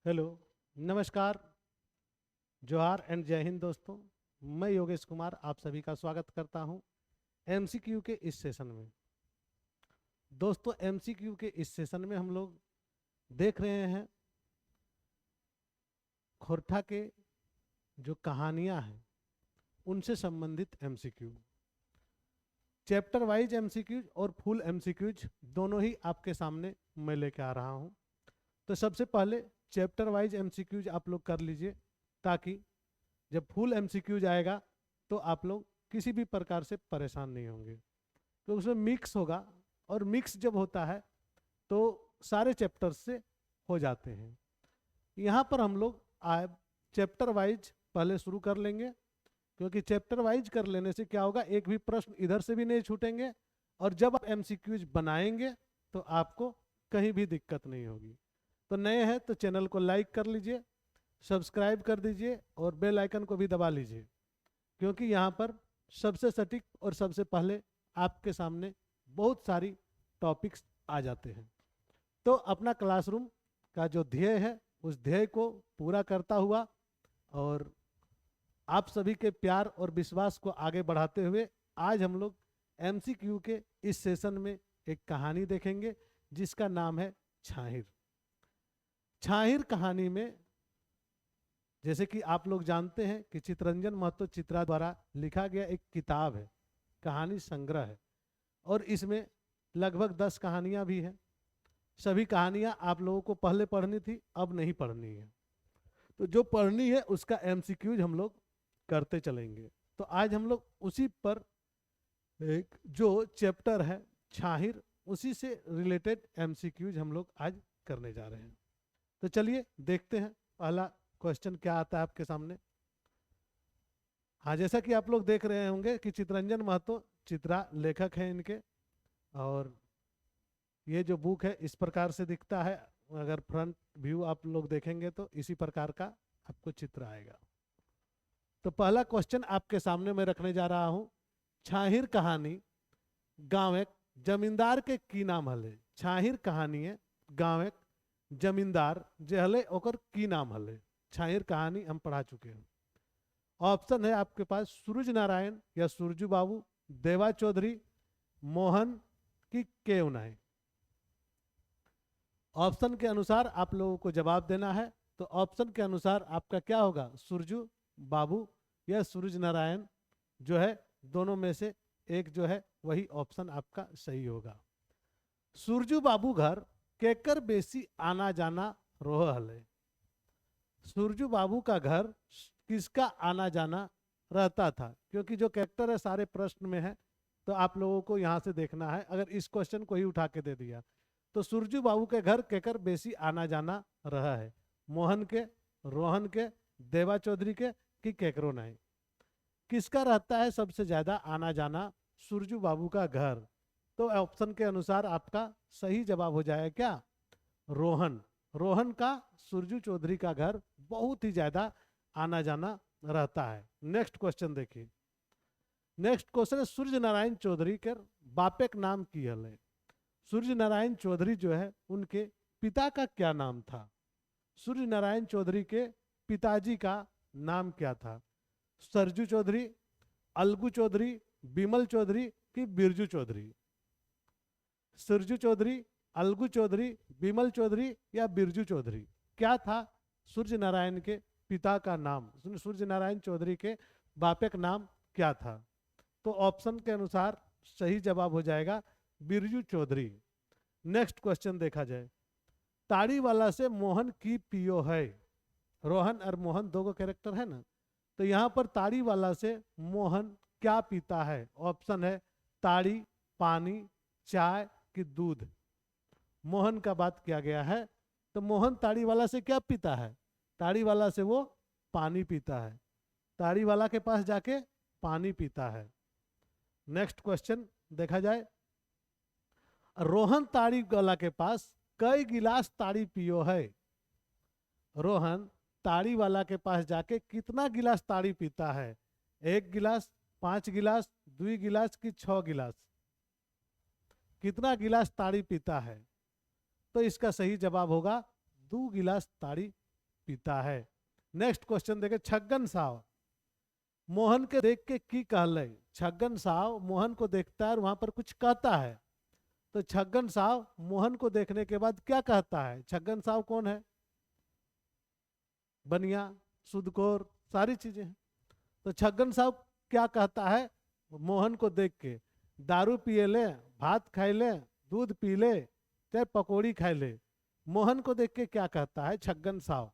Hello, नमस्कार, जोहार and जय हिंद दोस्तों। मैं योगेश कुमार आप सभी का स्वागत करता हूं एमसीक्यू के इस सेशन में। दोस्तों, एमसीक्यू के इस सेशन में हम लोग देख रहे हैं खोरठा के जो कहानियां हैं उनसे संबंधित एमसीक्यू। चैप्टर वाइज एमसीक्यूज और फुल एमसीक्यूज दोनों ही आपके सामने मैं लेके आ रहा हूं। तो सबसे पहले चैप्टर वाइज एमसीक्यूज आप लोग कर लीजिए, ताकि जब फुल एमसीक्यूज आएगा तो आप लोग किसी भी प्रकार से परेशान नहीं होंगे, तो उसमें मिक्स होगा। और मिक्स जब होता है तो सारे चैप्टर्स से हो जाते हैं। यहाँ पर हम लोग चैप्टर वाइज पहले शुरू कर लेंगे, क्योंकि चैप्टर वाइज कर लेने से क्या होगा, एक भी प्रश्न इधर से भी नहीं छूटेंगे और जब आप एमसीक्यूज बनाएंगे तो आपको कहीं भी दिक्कत नहीं होगी। तो नए हैं तो चैनल को लाइक कर लीजिए, सब्सक्राइब कर दीजिए और बेल आइकन को भी दबा लीजिए, क्योंकि यहाँ पर सबसे सटीक और सबसे पहले आपके सामने बहुत सारी टॉपिक्स आ जाते हैं। तो अपना क्लासरूम का जो ध्येय है उस ध्येय को पूरा करता हुआ और आप सभी के प्यार और विश्वास को आगे बढ़ाते हुए आज हम लोग एमसीक्यू के इस सेशन में एक कहानी देखेंगे जिसका नाम है छाहिर। छाहिर कहानी में, जैसे कि आप लोग जानते हैं कि चितरंजन महतो चित्रा द्वारा लिखा गया एक किताब है, कहानी संग्रह है, और इसमें लगभग 10 कहानियां भी हैं। सभी कहानियां आप लोगों को पहले पढ़नी थी, अब नहीं पढ़नी है। तो जो पढ़नी है उसका एमसीक्यूज हम लोग करते चलेंगे। तो आज हम लोग उसी पर एक जो चैप्टर है छाहिर, उसी से रिलेटेड एमसीक्यूज हम लोग आज करने जा रहे हैं। तो चलिए देखते हैं पहला क्वेश्चन क्या आता है आपके सामने। हाँ, जैसा कि आप लोग देख रहे होंगे कि चितरंजन महतो चित्रा लेखक हैं इनके, और ये जो बुक है इस प्रकार से दिखता है। अगर फ्रंट व्यू आप लोग देखेंगे तो इसी प्रकार का आपको चित्र आएगा। तो पहला क्वेश्चन आपके सामने मैं रखने जा रहा हूं। छाहिर कहानी गांव जमींदार के की नाम हले। छाहिर कहानी है गांव जमींदार जे हले ओकर की नाम हले। छाहिर कहानी हम पढ़ा चुके हैं। ऑप्शन है आपके पास सूरज नारायण या सुरजू बाबू, देवा चौधरी, मोहन की केवनाएं। ऑप्शन के अनुसार आप लोगों को जवाब देना है। तो ऑप्शन के अनुसार आपका क्या होगा, सुरजू बाबू या सूरज नारायण जो है, दोनों में से एक जो है वही ऑप्शन आपका सही होगा। सुरजू बाबू घर केकर बेसी आना जाना रोह हले। सुरजू बाबू का घर किसका आना जाना रहता था, क्योंकि जो कैरेक्टर है सारे प्रश्न में है, तो आप लोगों को यहाँ से देखना है। अगर इस क्वेश्चन को ही उठा के दे दिया तो सुरजू बाबू के घर केकर बेसी आना जाना रहा है, मोहन के, रोहन के, देवा चौधरी के कि केकरो नहीं। किसका रहता है सबसे ज्यादा आना जाना, सुरजू बाबू का घर। तो ऑप्शन के अनुसार आपका सही जवाब हो जाएगा क्या, रोहन। रोहन का सुरजू चौधरी का घर बहुत ही ज्यादा आना जाना रहता है। नेक्स्ट क्वेश्चन देखिए। नेक्स्ट क्वेश्चन है सूर्य नारायण चौधरी के बापे का नाम की हल। सूर्य नारायण चौधरी जो है उनके पिता का क्या नाम था। सूर्य नारायण चौधरी के पिताजी का नाम क्या था, सरजू चौधरी, अलगू चौधरी, बिमल चौधरी कि बिरजू चौधरी। सरजू चौधरी, अलगू चौधरी, बिमल चौधरी या बिरजू चौधरी, क्या था सूर्य नारायण के पिता का नाम, सूर्य नारायण चौधरी के बापे का नाम क्या था। तो ऑप्शन के अनुसार सही जवाब हो जाएगा बिरजू चौधरी। नेक्स्ट क्वेश्चन देखा जाए। ताड़ी वाला से मोहन की पियो है। रोहन और मोहन दो कैरेक्टर है ना, तो यहाँ पर ताड़ी वाला से मोहन क्या पीता है। ऑप्शन है ताड़ी, पानी, चाय कि दूध। मोहन का बात किया गया है, तो मोहन ताड़ी वाला से क्या पीता है, ताड़ी वाला से वो पानी पीता है। ताड़ी वाला के पास जाके पानी पीता है। नेक्स्ट क्वेश्चन देखा जाए। रोहन ताड़ी वाला के पास कई गिलास ताड़ी पियो है। रोहन ताड़ी वाला के पास जाके कितना गिलास ताड़ी पीता है, 1 गिलास, 5 गिलास, 2 गिलास कि 6 गिलास, कितना गिलास ताड़ी पीता है। तो इसका सही जवाब होगा 2 गिलास ताड़ी पीता है। नेक्स्ट क्वेश्चन देखे, छगन साव मोहन के देख के की कहले। छगन साव मोहन को देखता है और वहां पर कुछ कहता है। तो छगन साव मोहन को देखने के बाद क्या कहता है? छगन साव कौन है? बनिया, सुदकोर, सारी चीजें हैं। तो छगन साव क्या कहता है मोहन को देख के? दारू पिए ले, भात खाए ले, दूध पी ले, चाहे पकौड़ी खाए ले। मोहन को देख के क्या कहता है छगन साव?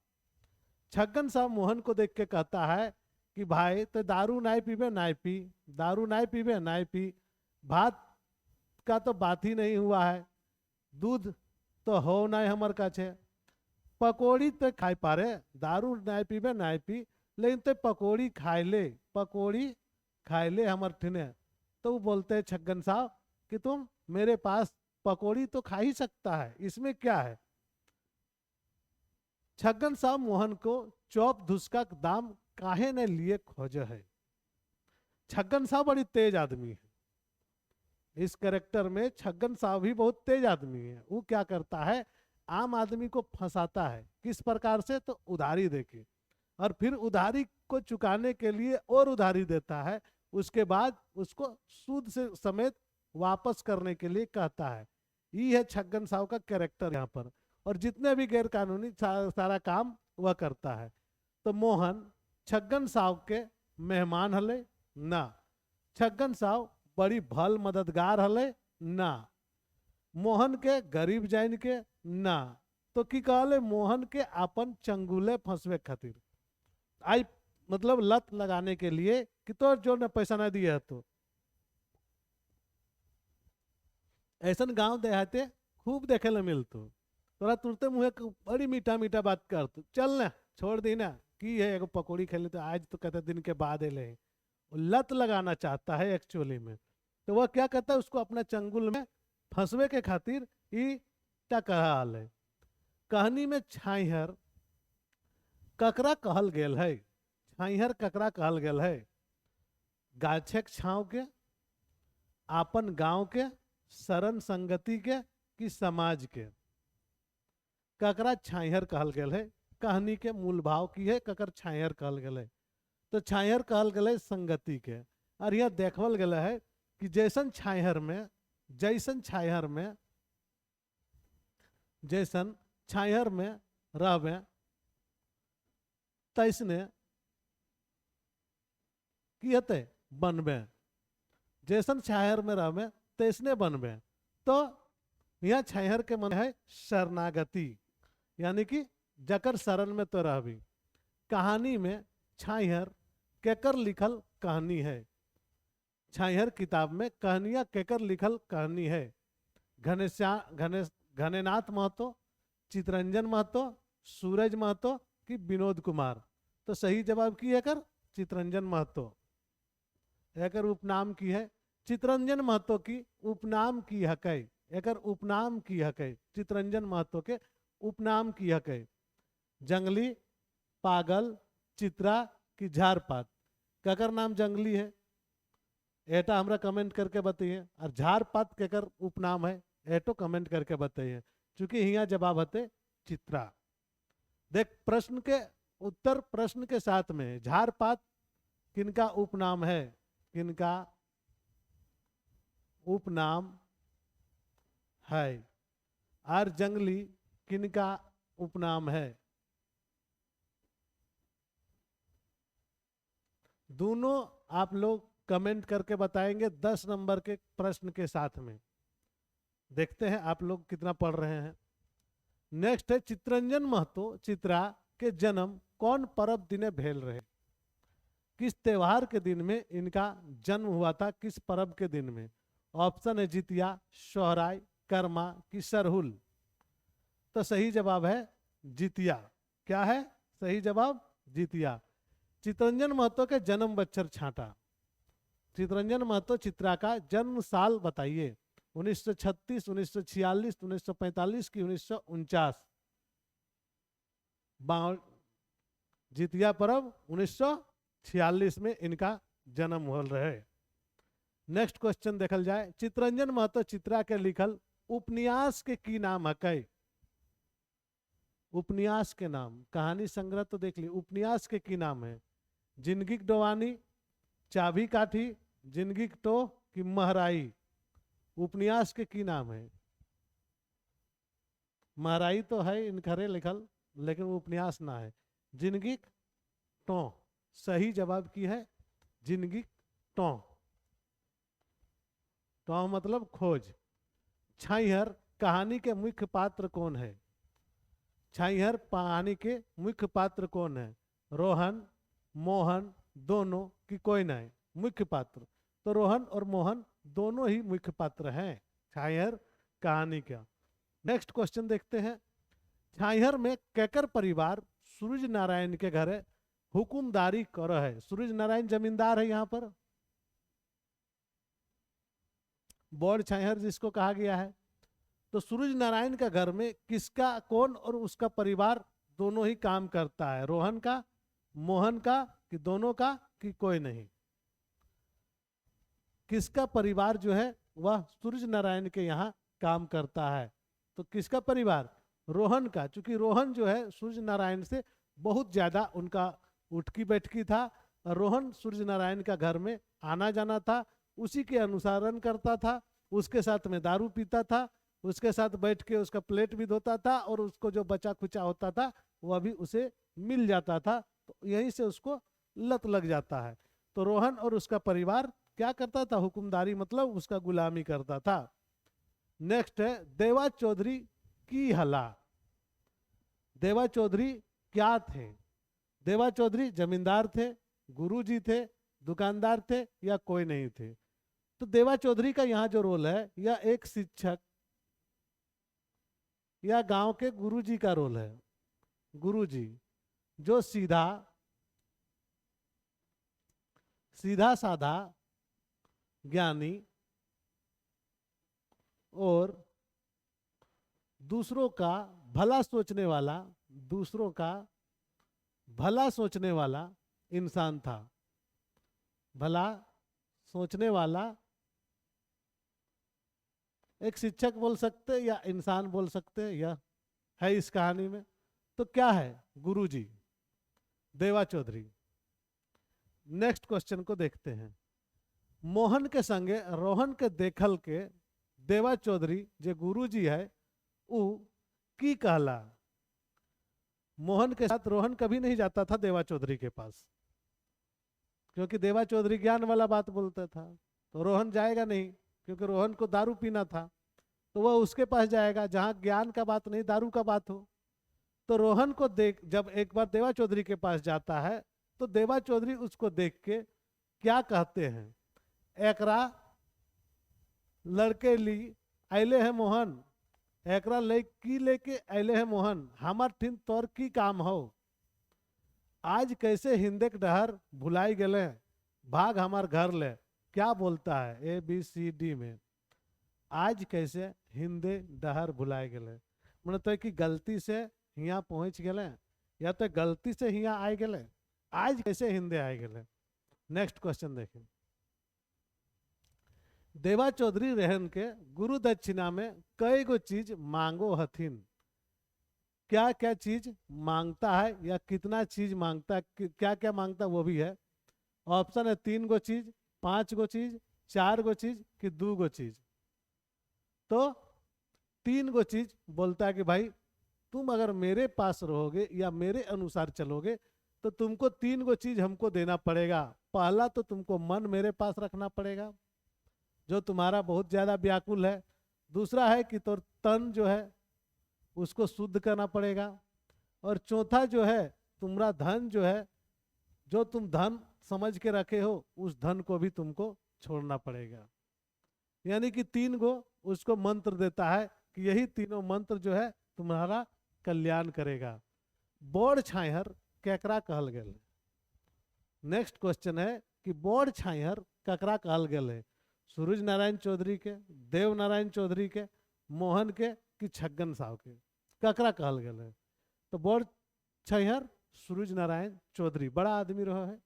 छगन साव मोहन को देख के कहता है कि भाई तो दारू नाई पीबे नाई पी, दारू नाई पीबे नाई पी, भात का तो बात ही नहीं हुआ है, दूध तो हो नहीं हमर काछे, पकौड़ी तो खाई पारे, दारू नाई पीबे नाई पी, लेकिन तो पकौड़ी खाए ले, पकौड़ी खाए ले हमर ठिने। तो वो बोलते हैं छगन साहब कि तुम मेरे पास पकौड़ी तो खा ही सकता है, इसमें क्या है? छगन साहब मोहन को चौप धुसका दाम काहे ने लिए खोज है। छगन साहब बड़ी तेज आदमी है, इस कैरेक्टर में छगन साहब भी बहुत तेज आदमी है। वो क्या करता है, आम आदमी को फंसाता है। किस प्रकार से? तो उधारी देके, और फिर उधारी को चुकाने के लिए और उधारी देता है, उसके बाद उसको सूद से समेत वापस करने के लिए कहता है। ये है छगन साहब का कैरेक्टर यहाँ पर। और जितने भी गैर कानूनी सारा काम वह करता है। तो मोहन छगन साहब के मेहमान हले ना, छगन साहब बड़ी भल मददगार हले ना, मोहन के गरीब जान के ना। तो की कहले मोहन के अपन चंगुले फंसवे खातिर आई, मतलब लत लगाने के लिए कि तो जो न पैसा ना दिए तो। ऐसा गांव देहाते खूब देखे ला मिलतो। तोरा तुरते मुँह बड़ी मीठा मीठा बात कर, तू चल ना, छोड़ दी ना, की है एगो पकौड़ी खेले तो आज तो कहते दिन के बाद ले। लत लगाना चाहता है एक्चुअली में। तो वह क्या कहता है, उसको अपना चंगुल में फंसवे के खातिर ई टकराल है। कहानी में छाइहर ककरा कहल गेल है? छाइहर ककरा कहल गेल है? गाछक छाव के, आपन गांव के, शरण संगति के, कि समाज के? ककरा छाइहर कहल गेल है? कहानी के मूल भाव की है ककर छाइहर कहल गेल है? तो छाइहर कहल गेल है संगति के। और यह देखल गेल है कि जैसन छाइहर में, जैसन छाइहर में, जैसन छाइहर में रहबे तैसने की हते बनबे, जैसन छाइहर में रहबे तैसने बनबे। तो यह छाइहर के मन है शरणागति, यानी कि जकर शरण में तो रहबी। कहानी में छाइहर केकर लिखल कहानी है? छाइहर किताब में कहानियां केकर लिखल कहानी है? घनेनाथ महतो, चितरंजन महतो, सूरज महतो, कि विनोद कुमार? तो सही जवाब की है कर चितरंजन महतो। एकर उपनाम की है चितरंजन महतो की उपनाम की हकै, एकर उपनाम की हकै, चितरंजन महतो के उपनाम की हकै। जंगली, पागल, चित्रा, कि झारपात? ककर नाम जंगली है एटा हमरा कमेंट करके बताइए, और झारपात केकर उपनाम है एटो कमेंट करके बताइए। चूंकि यहाँ जवाब हते चित्रा। देख प्रश्न के उत्तर प्रश्न के साथ में, झारपात किनका उपनाम है? किनका उपनाम है? और जंगली किनका उपनाम है? दोनों आप लोग कमेंट करके बताएंगे 10 नंबर के प्रश्न के साथ में। देखते हैं आप लोग कितना पढ़ रहे हैं। नेक्स्ट है चितरंजन महतो चित्रा के जन्म कौन पर्व दिने भेल रहे? किस त्योहार के दिन में इनका जन्म हुआ था? किस पर्व के दिन में? ऑप्शन है जितिया, सोहराय, कर्मा, कि सरहुल? तो सही जवाब है जितिया। क्या है सही जवाब? जितिया। चितरंजन महतो के जन्म बच्छर छांटा। चितरंजन महतो चित्रा का जन्म साल बताइए। 1936, 1946, 1945 की 1949? जितिया पर्व 1946 में इनका जन्म हो रहे। नेक्स्ट क्वेश्चन देखल जाए, चितरंजन महतो चित्रा के लिखल उपन्यास के की नाम हकै? उपन्यास के नाम, कहानी संग्रह तो देख ली, उपन्यास के की नाम है? जिंदगी डोवानी, चाबी काठी, जिंदगी तो कि महराई? उपन्यास के की नाम है? महराई तो है इनखरे लिखल, लेकिन वो उपन्यास ना है। जिंदगी टो सही जवाब की है जिंदगी टो। टो मतलब खोज। छाइहर कहानी के मुख्य पात्र कौन है? छाइहर कहानी के मुख्य पात्र कौन है? रोहन, मोहन, दोनों कि कोई नहीं? मुख्य पात्र तो रोहन और मोहन दोनों ही मुख्य पात्र हैं छाइहर कहानी का। नेक्स्ट क्वेश्चन देखते हैं। छाइहर में केकर परिवार सूरज नारायण के घर हुकुमदारी कर है? सूरज नारायण जमींदार है यहाँ पर, बौड़ छाइहर जिसको कहा गया है। तो सूरज नारायण का घर में किसका, कौन और उसका परिवार दोनों ही काम करता है? रोहन का, मोहन का कि दोनों का कि कोई नहीं? किसका परिवार जो है वह सूरज नारायण के यहाँ काम करता है? तो किसका परिवार? रोहन का, क्योंकि रोहन जो है सूरज नारायण से बहुत ज्यादा उनका उठकी बैठकी था। रोहन सूरज नारायण का घर में आना जाना था, उसी के अनुसरण करता था, उसके साथ में दारू पीता था, उसके साथ बैठ के उसका प्लेट भी धोता था, और उसको जो बचा खुचा होता था वह भी उसे मिल जाता था। तो यहीं से उसको लत लग जाता है। तो रोहन और उसका परिवार क्या करता था? हुकुमदारी मतलब उसका गुलामी करता था। नेक्स्ट है देवा चौधरी की हला। देवा चौधरी क्या थे? देवा चौधरी जमींदार थे, गुरुजी थे, दुकानदार थे या कोई नहीं थे? तो देवा चौधरी का यहाँ जो रोल है यह एक शिक्षक या गांव के गुरुजी का रोल है। गुरुजी जो सीधा साधा ज्ञानी और दूसरों का भला सोचने वाला, दूसरों का भला सोचने वाला इंसान था। भला सोचने वाला एक शिक्षक बोल सकते या इंसान बोल सकते, यह है इस कहानी में। तो क्या है? गुरुजी, देवा चौधरी। नेक्स्ट क्वेश्चन को देखते हैं। मोहन के संगे रोहन के देखल के देवा चौधरी जे गुरुजी है उ की कहला? मोहन के साथ रोहन कभी नहीं जाता था देवा चौधरी के पास, क्योंकि देवा चौधरी ज्ञान वाला बात बोलता था। तो रोहन जाएगा नहीं, क्योंकि रोहन को दारू पीना था, तो वह उसके पास जाएगा जहां ज्ञान का बात नहीं, दारू का बात हो। तो रोहन को देख, जब एक बार देवा चौधरी के पास जाता है तो देवा चौधरी उसको देख के क्या कहते हैं? एकरा लड़के ली अले है मोहन, एकरा लड़की लेके अले है मोहन, हमार ठिन तोर की काम हो। आज कैसे हिंदेक डहर भुलाई गले, भाग हमार घर ले। क्या बोलता है ABCD में? आज कैसे हिंदे डहर भुलाए गले, मतलब कि गलती से यहाँ पहुंच गए या तो गलती से यहाँ आए गए, आज कैसे हिंदे आए गए। नेक्स्ट क्वेश्चन देखें। देवा चौधरी रहन के गुरु दक्षिणा में कई गो चीज मांगो हथिन? क्या क्या चीज मांगता है या कितना चीज मांगता है, क्या क्या मांगता वो भी है। ऑप्शन है 3 गो चीज, 5 गो चीज, 4 गो चीज कि 2 गो चीज। तो 3 गो चीज बोलता है कि भाई तुम अगर मेरे पास रहोगे या मेरे अनुसार चलोगे तो तुमको 3 गो चीज हमको देना पड़ेगा। पहला तो तुमको मन मेरे पास रखना पड़ेगा जो तुम्हारा बहुत ज्यादा व्याकुल है। दूसरा है कि तो तन जो है उसको शुद्ध करना पड़ेगा। और चौथा जो है तुम्हारा धन जो है, जो तुम धन समझ के रखे हो उस धन को भी तुमको छोड़ना पड़ेगा। यानी कि 3 गो उसको मंत्र देता है कि यही तीनों मंत्र जो है तुम्हारा कल्याण करेगा। बौड़ छाइहर केकरा कहल गेल? नेक्स्ट क्वेश्चन है कि बौड़ छाइहर ककरा कहल गेल है? सूरज नारायण चौधरी के, देव नारायण चौधरी के, मोहन के कि छगन साहब के? ककरा कहल गेल है? तो बौड़ छाइहर सूरज नारायण चौधरी बड़ा आदमी रहा है,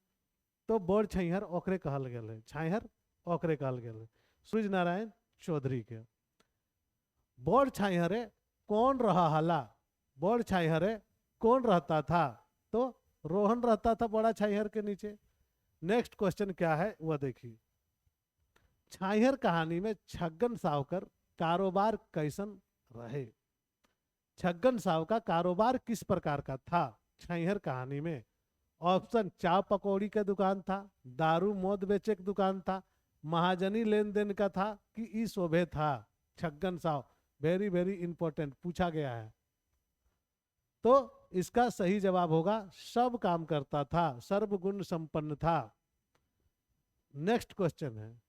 तो बौड़ छाइहर ओकरे कहल गेल है, छाइहर ओकरे कहल गेल है सूरज नारायण चौधरी के। बौड़ छाइहरे कौन रहा हला? बड़ छाइहरे कौन रहता था? तो रोहन रहता था बड़ा छाइहर के नीचे। नेक्स्ट क्वेश्चन क्या है वह देखिए। छाइहर कहानी में छगन सावकर कारोबार कैसन रहे? छगन साव का कारोबार किस प्रकार का था छाइहर कहानी में? ऑप्शन, चाय पकौड़ी का दुकान था, दारू मौत बेचे का दुकान था, महाजनी लेन देन का था कि ई शोभे था? Chhagan Sao very very important पूछा गया है। तो इसका सही जवाब होगा सब काम करता था, सर्वगुण संपन्न था। नेक्स्ट क्वेश्चन है,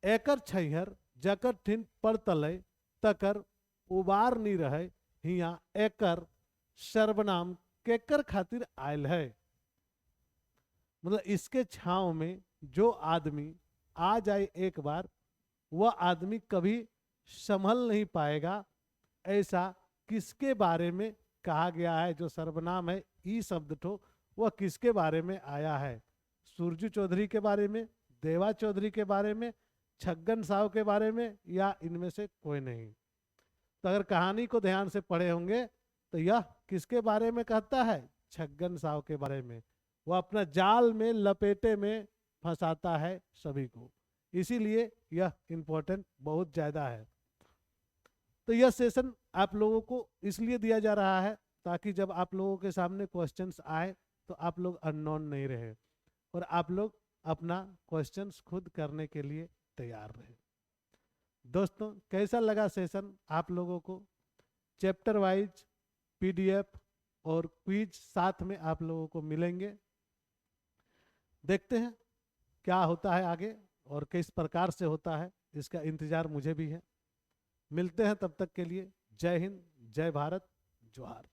एकर छइहर जकर ठिन पर तलय तकर उबार नी रहे हिया एकर सर्वनाम केकर खातिर आयल है? मतलब इसके छांव में जो आदमी आ जाए एक बार, वह आदमी कभी संभल नहीं पाएगा, ऐसा किसके बारे में कहा गया है? जो सर्वनाम है ई शब्द ठो, वह किसके बारे में आया है? सूरजू चौधरी के बारे में, देवा चौधरी के बारे में, छगन साव के बारे में, या इनमें से कोई नहीं? तो अगर कहानी को ध्यान से पढ़े होंगे तो यह किसके बारे में कहता है? छगन साव के बारे में। वह अपना जाल में लपेटे में फंसाता है सभी को, इसीलिए यह इंपॉर्टेंट बहुत ज्यादा है। तो यह सेशन आप लोगों को इसलिए दिया जा रहा है ताकि जब आप लोगों के सामने क्वेश्चंस आए तो आप लोग अननोन नहीं रहे और आप लोग अपना क्वेश्चंस खुद करने के लिए तैयार रहे। दोस्तों, कैसा लगा सेशन आप लोगों को? चैप्टर वाइज पीडीएफ और क्विज साथ में आप लोगों को मिलेंगे। देखते हैं क्या होता है आगे और किस प्रकार से होता है, इसका इंतजार मुझे भी है। मिलते हैं, तब तक के लिए जय हिंद, जय भारत, जोहार।